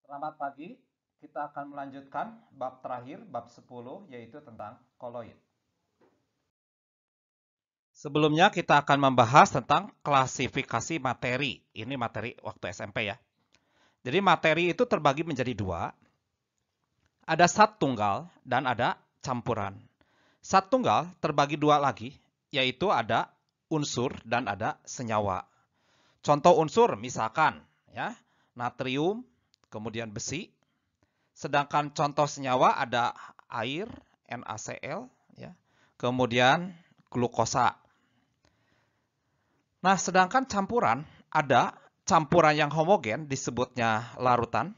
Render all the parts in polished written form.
Selamat pagi, kita akan melanjutkan bab terakhir, bab 10, yaitu tentang koloid. Sebelumnya kita akan membahas tentang klasifikasi materi. Ini materi waktu SMP ya. Jadi materi itu terbagi menjadi dua. Ada zat tunggal dan ada campuran. Zat tunggal terbagi dua lagi, yaitu ada unsur dan ada senyawa. Contoh unsur misalkan ya, natrium, kemudian besi. Sedangkan contoh senyawa ada air, NaCl, ya, kemudian glukosa. Nah, sedangkan campuran ada campuran yang homogen disebutnya larutan,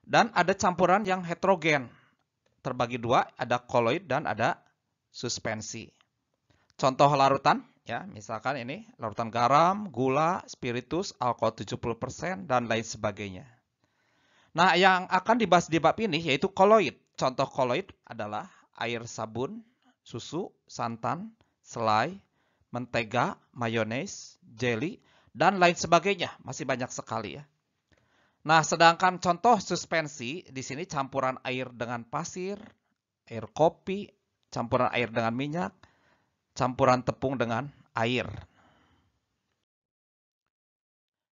dan ada campuran yang heterogen. Terbagi dua, ada koloid dan ada suspensi. Contoh larutan, ya, misalkan ini larutan garam, gula, spiritus, alkohol 70%, dan lain sebagainya. Nah, yang akan dibahas di bab ini yaitu koloid. Contoh koloid adalah air sabun, susu, santan, selai, mentega, mayones, jelly, dan lain sebagainya. Masih banyak sekali ya. Nah, sedangkan contoh suspensi di sini campuran air dengan pasir, air kopi, campuran air dengan minyak, campuran tepung dengan air.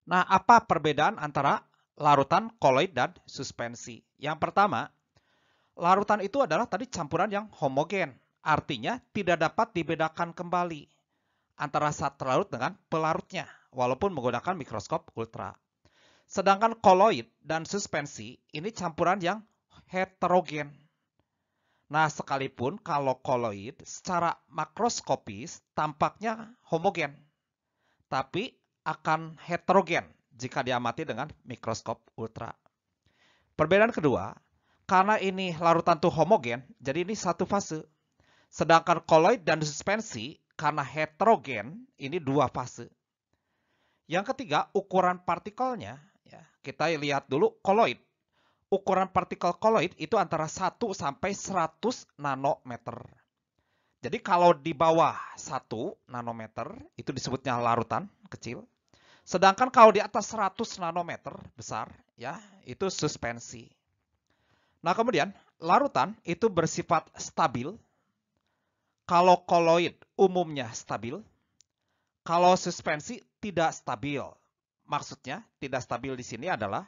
Nah, apa perbedaan antara larutan, koloid, dan suspensi? Yang pertama, larutan itu adalah tadi campuran yang homogen, artinya tidak dapat dibedakan kembali antara zat larut dengan pelarutnya, walaupun menggunakan mikroskop ultra. Sedangkan koloid dan suspensi ini campuran yang heterogen. Nah, sekalipun kalau koloid secara makroskopis tampaknya homogen, tapi akan heterogen jika diamati dengan mikroskop ultra. Perbedaan kedua, karena ini larutan tuh homogen, jadi ini satu fase. Sedangkan koloid dan suspensi, karena heterogen, ini dua fase. Yang ketiga, ukuran partikelnya. Ya, kita lihat dulu koloid. Ukuran partikel koloid itu antara 1 sampai 100 nanometer. Jadi kalau di bawah 1 nanometer, itu disebutnya larutan kecil. Sedangkan kalau di atas 100 nanometer besar, ya, itu suspensi. Nah, kemudian larutan itu bersifat stabil. Kalau koloid umumnya stabil. Kalau suspensi tidak stabil. Maksudnya tidak stabil di sini adalah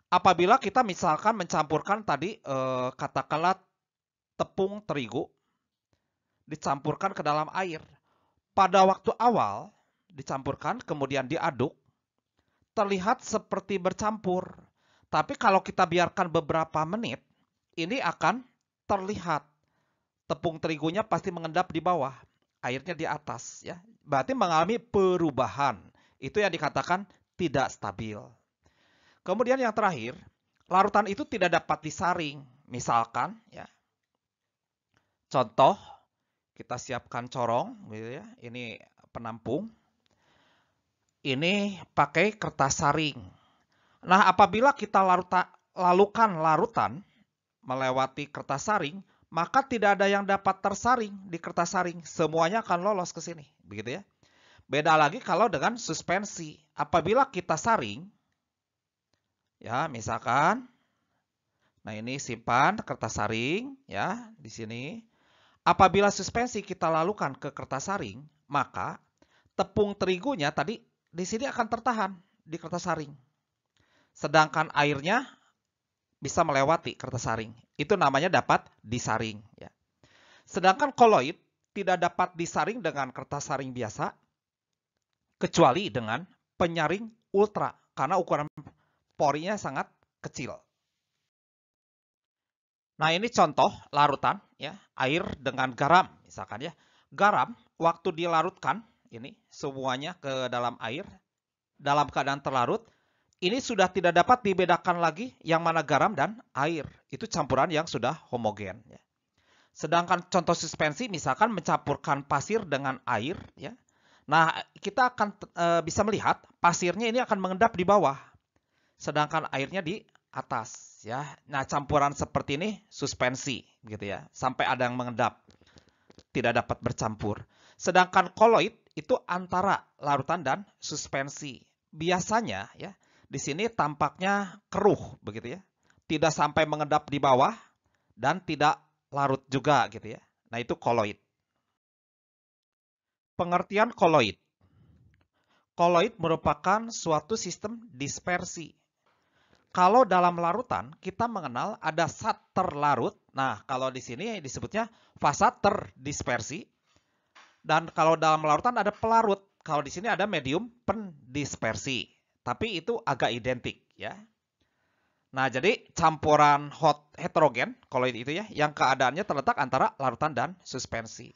apabila kita misalkan mencampurkan tadi katakanlah tepung terigu dicampurkan ke dalam air. Pada waktu awal dicampurkan kemudian diaduk terlihat seperti bercampur. Tapi kalau kita biarkan beberapa menit, ini akan terlihat tepung terigunya pasti mengendap di bawah, airnya di atas, ya. Berarti mengalami perubahan. Itu yang dikatakan tidak stabil. Kemudian yang terakhir, larutan itu tidak dapat disaring. Misalkan, ya, contoh kita siapkan corong, gitu ya. Ini penampung. Ini pakai kertas saring. Nah, apabila kita lalukan larutan melewati kertas saring, maka tidak ada yang dapat tersaring di kertas saring. Semuanya akan lolos ke sini, begitu ya. Beda lagi kalau dengan suspensi. Apabila kita saring, ya, misalkan, nah ini simpan kertas saring, ya, di sini. Apabila suspensi kita lalukan ke kertas saring, maka tepung terigunya tadi di sini akan tertahan di kertas saring. Sedangkan airnya bisa melewati kertas saring. Itu namanya dapat disaring. Ya. Sedangkan koloid tidak dapat disaring dengan kertas saring biasa, kecuali dengan penyaring ultra, karena ukuran porinya sangat kecil. Nah, ini contoh larutan, ya, air dengan garam, misalkan ya. Garam waktu dilarutkan, ini semuanya ke dalam air, dalam keadaan terlarut, ini sudah tidak dapat dibedakan lagi yang mana garam dan air. Itu campuran yang sudah homogen. Ya. Sedangkan contoh suspensi misalkan mencampurkan pasir dengan air. Ya. Nah, kita akan bisa melihat pasirnya ini akan mengendap di bawah. Sedangkan airnya di atas. Ya. Nah, campuran seperti ini suspensi. Gitu ya. Sampai ada yang mengendap. Tidak dapat bercampur. Sedangkan koloid itu antara larutan dan suspensi. Biasanya ya, di sini tampaknya keruh begitu ya. tidak sampai mengendap di bawah, dan tidak larut juga gitu ya. Nah, itu koloid. Pengertian koloid. Koloid merupakan suatu sistem dispersi. Kalau dalam larutan, kita mengenal ada zat terlarut. Nah, kalau di sini disebutnya fasa terdispersi. Dan kalau dalam larutan ada pelarut. Kalau di sini ada medium pendispersi. Tapi itu agak identik ya. Nah, jadi campuran hot heterogen, koloid itu ya, yang keadaannya terletak antara larutan dan suspensi.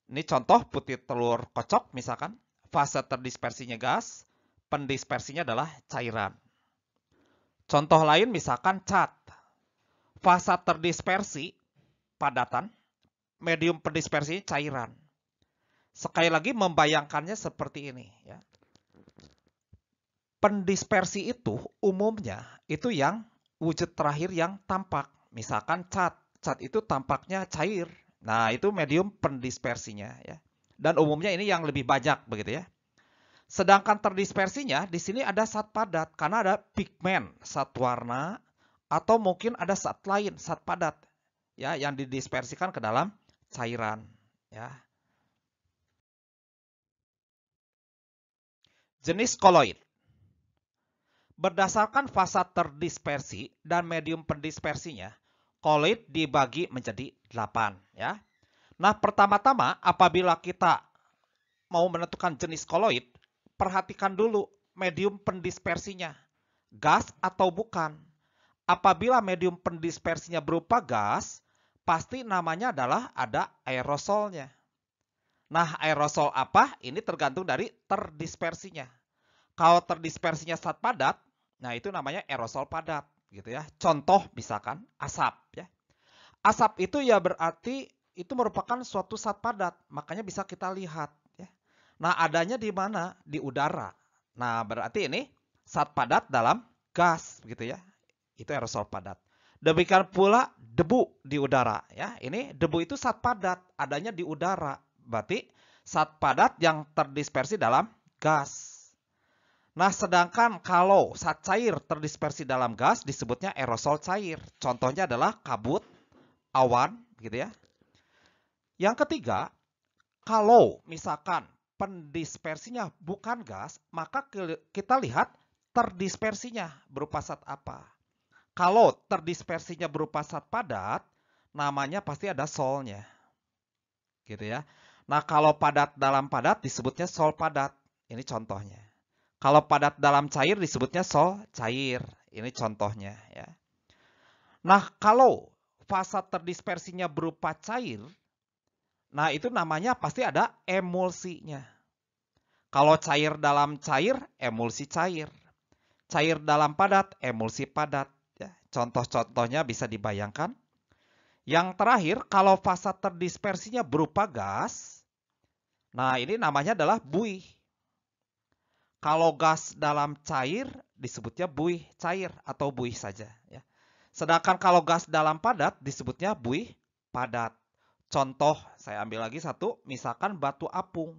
Ini contoh putih telur kocok misalkan. Fase terdispersinya gas, pendispersinya adalah cairan. Contoh lain misalkan cat. Fase terdispersi padatan, medium pendispersi cairan. Sekali lagi membayangkannya seperti ini ya. Pendispersi itu umumnya itu yang wujud terakhir yang tampak. Misalkan cat. Cat itu tampaknya cair. Nah, itu medium pendispersinya ya. Dan umumnya ini yang lebih banyak begitu ya. Sedangkan terdispersinya di sini ada zat padat karena ada pigmen, zat warna, atau mungkin ada zat lain, zat padat ya yang didispersikan ke dalam cairan ya. Jenis koloid. Berdasarkan fasa terdispersi dan medium pendispersinya, koloid dibagi menjadi 8 ya. Nah, pertama-tama apabila kita mau menentukan jenis koloid, perhatikan dulu medium pendispersinya, gas atau bukan. Apabila medium pendispersinya berupa gas, pasti namanya adalah ada aerosolnya. Nah, aerosol apa? Ini tergantung dari terdispersinya. Kalau terdispersinya zat padat, nah itu namanya aerosol padat, gitu ya. Contoh misalkan asap, ya. Asap itu ya berarti itu merupakan suatu zat padat, makanya bisa kita lihat, ya. Nah, adanya di mana? Di udara. Nah, berarti ini zat padat dalam gas, gitu ya. Itu aerosol padat. Demikian pula debu di udara, ya. Ini debu itu zat padat, adanya di udara. Berarti zat padat yang terdispersi dalam gas. Nah, sedangkan kalau zat cair terdispersi dalam gas disebutnya aerosol cair. Contohnya adalah kabut, awan, gitu ya. Yang ketiga, kalau misalkan pendispersinya bukan gas, maka kita lihat terdispersinya berupa zat apa. Kalau terdispersinya berupa zat padat, namanya pasti ada solnya. Gitu ya. Nah, kalau padat dalam padat disebutnya sol padat. Ini contohnya. Kalau padat dalam cair disebutnya sol cair. Ini contohnya ya. Nah, kalau fasa terdispersinya berupa cair, nah itu namanya pasti ada emulsinya. Kalau cair dalam cair, emulsi cair. Cair dalam padat, emulsi padat. Ya. Contoh-contohnya bisa dibayangkan. Yang terakhir, kalau fasa terdispersinya berupa gas, nah ini namanya adalah buih. Kalau gas dalam cair disebutnya buih cair atau buih saja. Ya. Sedangkan kalau gas dalam padat disebutnya buih padat. Contoh, saya ambil lagi satu, misalkan batu apung.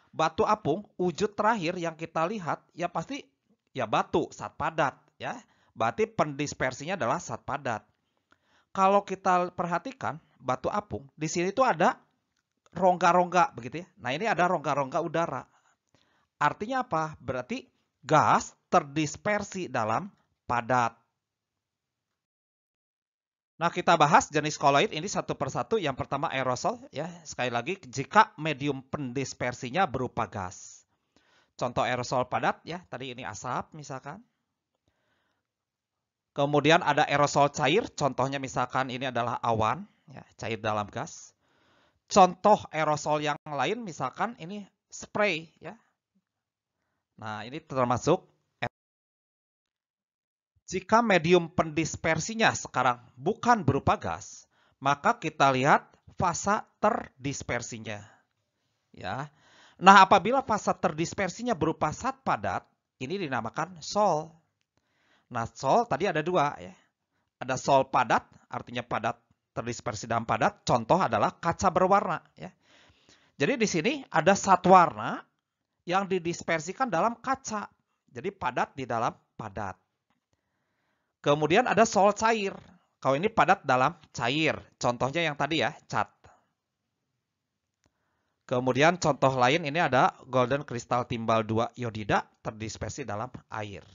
Batu apung, wujud terakhir yang kita lihat, ya pasti ya batu, zat padat. Ya. Berarti pendispersinya adalah zat padat. Kalau kita perhatikan batu apung, di sini tuh ada rongga-rongga begitu ya. Nah, ini ada rongga-rongga udara. Artinya apa? Berarti gas terdispersi dalam padat. Nah, kita bahas jenis koloid ini satu persatu. Yang pertama aerosol ya. Sekali lagi jika medium pendispersinya berupa gas. Contoh aerosol padat ya, tadi ini asap misalkan. Kemudian ada aerosol cair, contohnya misalkan ini adalah awan ya, cair dalam gas. Contoh aerosol yang lain misalkan ini spray ya. Nah, ini termasuk jika medium pendispersinya sekarang bukan berupa gas, maka kita lihat fasa terdispersinya. Ya. Nah, apabila fasa terdispersinya berupa zat padat, ini dinamakan sol. Nah, sol tadi ada dua ya. Ada sol padat, artinya padat terdispersi dalam padat. Contoh adalah kaca berwarna ya. Jadi di sini ada zat warna yang didispersikan dalam kaca. Jadi padat di dalam padat. Kemudian ada sol cair. Kalau ini padat dalam cair. Contohnya yang tadi ya, cat. Kemudian contoh lain ini ada golden crystal timbal 2 iodida terdispersi dalam air.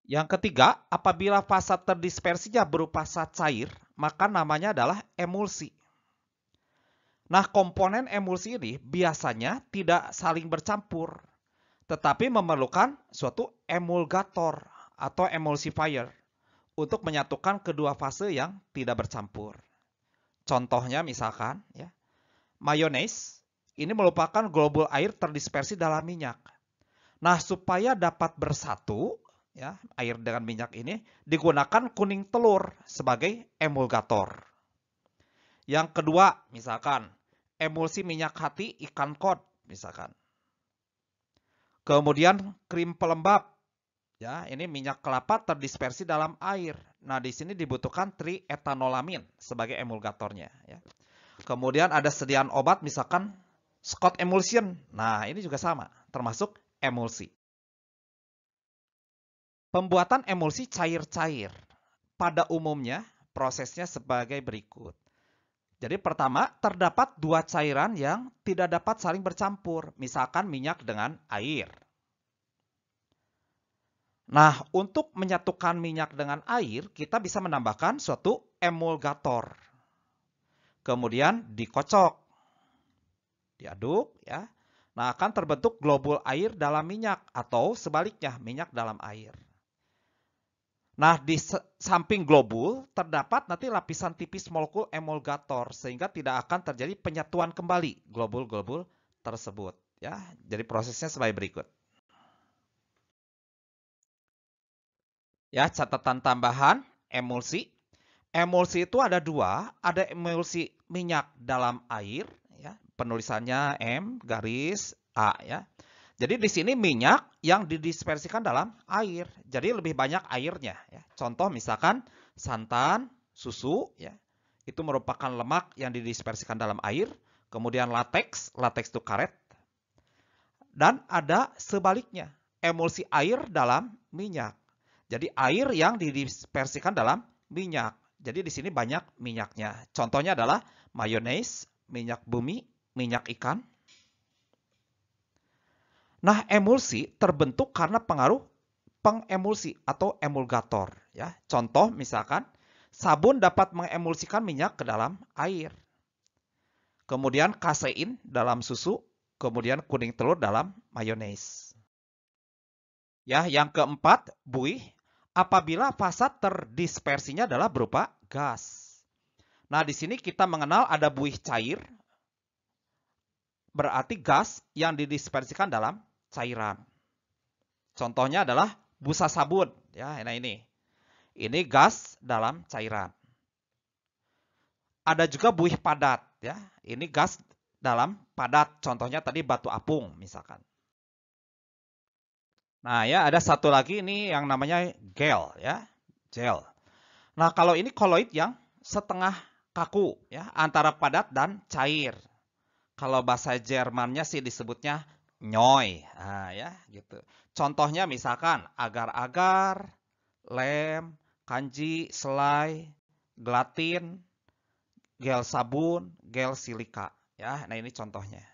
Yang ketiga, apabila fase terdispersinya berupa zat cair, maka namanya adalah emulsi. Nah, komponen emulsi ini biasanya tidak saling bercampur, tetapi memerlukan suatu emulgator atau emulsifier untuk menyatukan kedua fase yang tidak bercampur. Contohnya misalkan, ya, mayones ini merupakan globul air terdispersi dalam minyak. Nah, supaya dapat bersatu, ya, air dengan minyak ini digunakan kuning telur sebagai emulgator. Yang kedua, misalkan emulsi minyak hati ikan kod, misalkan. Kemudian krim pelembab, ya, ini minyak kelapa terdispersi dalam air. Nah, di sini dibutuhkan triethanolamin sebagai emulgatornya, ya. Kemudian ada sediaan obat, misalkan Scott emulsion. Nah, ini juga sama, termasuk emulsi. Pembuatan emulsi cair-cair. Pada umumnya, prosesnya sebagai berikut. Jadi pertama, terdapat dua cairan yang tidak dapat saling bercampur, misalkan minyak dengan air. Nah, untuk menyatukan minyak dengan air, kita bisa menambahkan suatu emulgator. Kemudian dikocok, diaduk, ya. Nah, akan terbentuk globul air dalam minyak atau sebaliknya, minyak dalam air. Nah, di samping globul terdapat nanti lapisan tipis molekul emulgator sehingga tidak akan terjadi penyatuan kembali globul-globul tersebut, ya. Jadi prosesnya sebagai berikut. Ya, catatan tambahan emulsi. Emulsi itu ada dua, ada emulsi minyak dalam air, ya. Penulisannya M garis A, ya. Jadi di sini minyak yang didispersikan dalam air. Jadi lebih banyak airnya, ya. Contoh misalkan santan, susu, ya. Itu merupakan lemak yang didispersikan dalam air. Kemudian lateks itu karet. Dan ada sebaliknya, emulsi air dalam minyak. Jadi air yang didispersikan dalam minyak. Jadi di sini banyak minyaknya. Contohnya adalah mayones, minyak bumi, minyak ikan. Nah, emulsi terbentuk karena pengaruh pengemulsi atau emulgator, ya. Contoh misalkan sabun dapat mengemulsikan minyak ke dalam air. Kemudian kasein dalam susu, kemudian kuning telur dalam mayones. Ya, yang keempat, buih apabila fase terdispersinya adalah berupa gas. Nah, di sini kita mengenal ada buih cair, berarti gas yang didispersikan dalam cairan. Contohnya adalah busa sabun, ya. Nah, ini gas dalam cairan. Ada juga buih padat, ya. Ini gas dalam padat. Contohnya tadi batu apung, misalkan. Nah, ya, ada satu lagi ini yang namanya gel, ya. Gel. Nah, kalau ini koloid yang setengah kaku, ya, antara padat dan cair. Kalau bahasa Jermannya sih disebutnya nyoy. Nah, ya, gitu. Contohnya misalkan agar-agar, lem, kanji, selai, gelatin, gel sabun, gel silika, ya. Nah, ini contohnya.